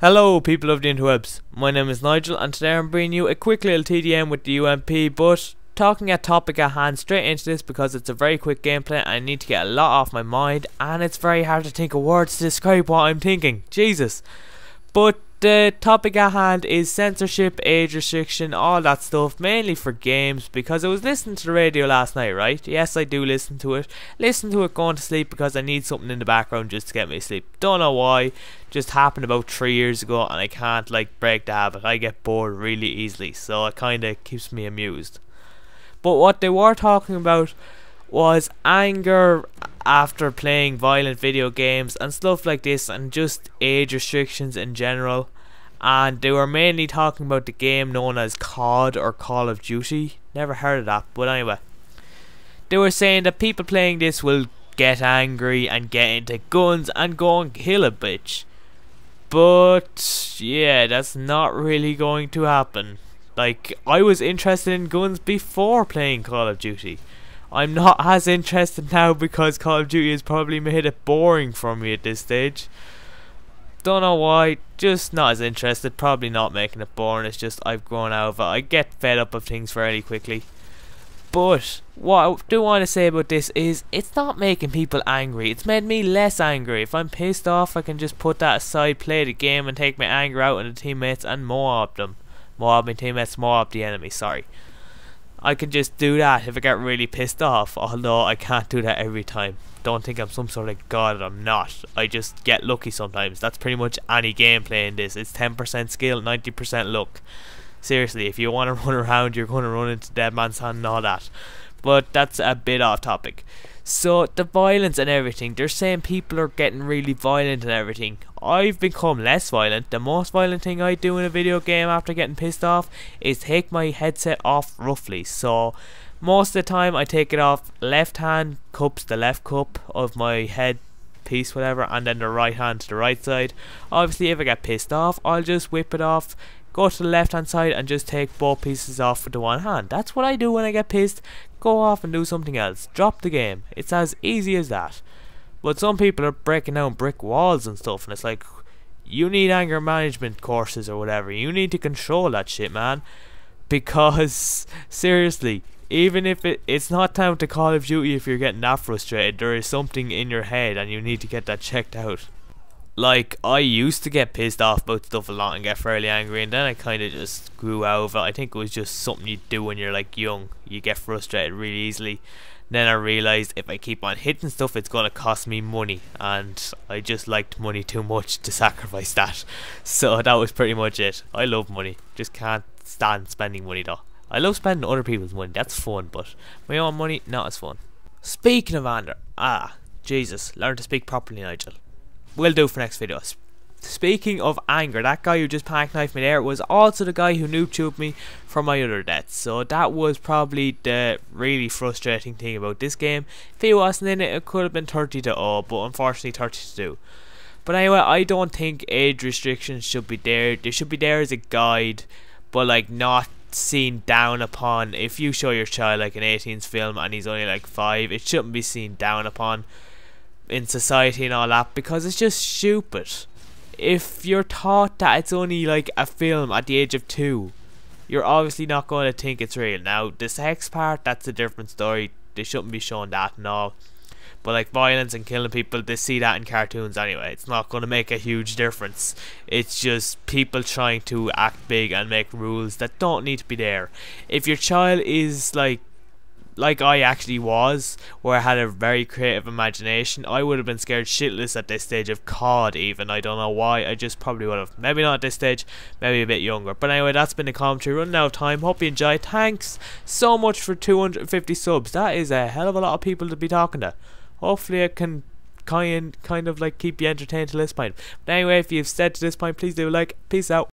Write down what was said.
Hello people of the interwebs, my name is Nigel and today I'm bringing you a quick little TDM with the UMP, but talking a topic at hand straight into this because it's a very quick gameplay and I need to get a lot off my mind and it's very hard to think of words to describe what I'm thinking, Jesus. But the topic at hand is censorship, age restriction, all that stuff, mainly for games, because I was listening to the radio last night, right? Yes, I do listen to it going to sleep because I need something in the background just to get me to sleep. Don't know why, just happened about 3 years ago and I can't break the habit. I get bored really easily, so it kinda keeps me amused. But what they were talking about was anger after playing violent video games and stuff like this, and just age restrictions in general. And they were mainly talking about the game known as COD or Call of Duty. Never heard of that, but anyway, they were saying that people playing this will get angry and get into guns and go and kill a bitch. But yeah, that's not really going to happen. I was interested in guns before playing Call of Duty. I'm not as interested now because Call of Duty has probably made it boring for me at this stage. Don't know why, just not as interested, probably not making it boring, it's just I've grown out of it. I get fed up of things fairly quickly. But what I do want to say about this is it's not making people angry, it's made me less angry. If I'm pissed off I can just put that aside, play the game and take my anger out on the teammates and mob them. Mob my teammates, mob the enemy, sorry. I can just do that if I get really pissed off, although I can't do that every time. Don't think I'm some sort of god, I'm not. I just get lucky sometimes. That's pretty much any gameplay in this. It's 10% skill, 90% luck. Seriously, if you want to run around, you're going to run into dead man's hand and all that. But that's a bit off topic. So, the violence and everything, they're saying people are getting really violent and everything. I've become less violent. The most violent thing I do in a video game after getting pissed off is take my headset off roughly. So, most of the time I take it off, left hand cups the left cup of my head piece, whatever, and then the right hand to the right side. Obviously, if I get pissed off, I'll just whip it off, go to the left hand side and just take both pieces off with the one hand. That's what I do when I get pissed. Go off and do something else. Drop the game. It's as easy as that. But some people are breaking down brick walls and stuff, and it's like, you need anger management courses or whatever. You need to control that shit, man. Because seriously, even if it's not time to Call of Duty if you're getting that frustrated, there is something in your head and you need to get that checked out. I used to get pissed off about stuff a lot and get fairly angry, and then I kind of just grew out of it. I think it was just something you do when you're young. You get frustrated really easily. Then I realised if I keep on hitting stuff, it's going to cost me money, and I just liked money too much to sacrifice that. So that was pretty much it. I love money, just can't stand spending money though. I love spending other people's money, that's fun, but my own money, not as fun. Speaking of anger, Jesus, learn to speak properly, Nigel. Will do for next video. Speaking of anger, that guy who just panic knifed me there was also the guy who noob tubed me for my other deaths. So that was probably the really frustrating thing about this game. If he wasn't in it, it could have been 30-0, but unfortunately 30-2. But anyway, I don't think age restrictions should be there. They should be there as a guide, but not seen down upon. If you show your child an 18s film and he's only 5, it shouldn't be seen down upon in society and all that, because it's just stupid. If you're taught that it's only a film at the age of 2, you're obviously not going to think it's real. Now the sex part, that's a different story, they shouldn't be showing that and all, but violence and killing people, they see that in cartoons anyway. It's not going to make a huge difference. It's just people trying to act big and make rules that don't need to be there. If your child is like I actually was, where I had a very creative imagination, I would have been scared shitless at this stage of COD even. I don't know why, I just probably would have. Maybe not at this stage, maybe a bit younger. But anyway, that's been the commentary, running out of time. Hope you enjoyed. Thanks so much for 250 subs. That is a hell of a lot of people to be talking to. Hopefully I can kind of keep you entertained to this point. But anyway, if you've said to this point, please do like. Peace out.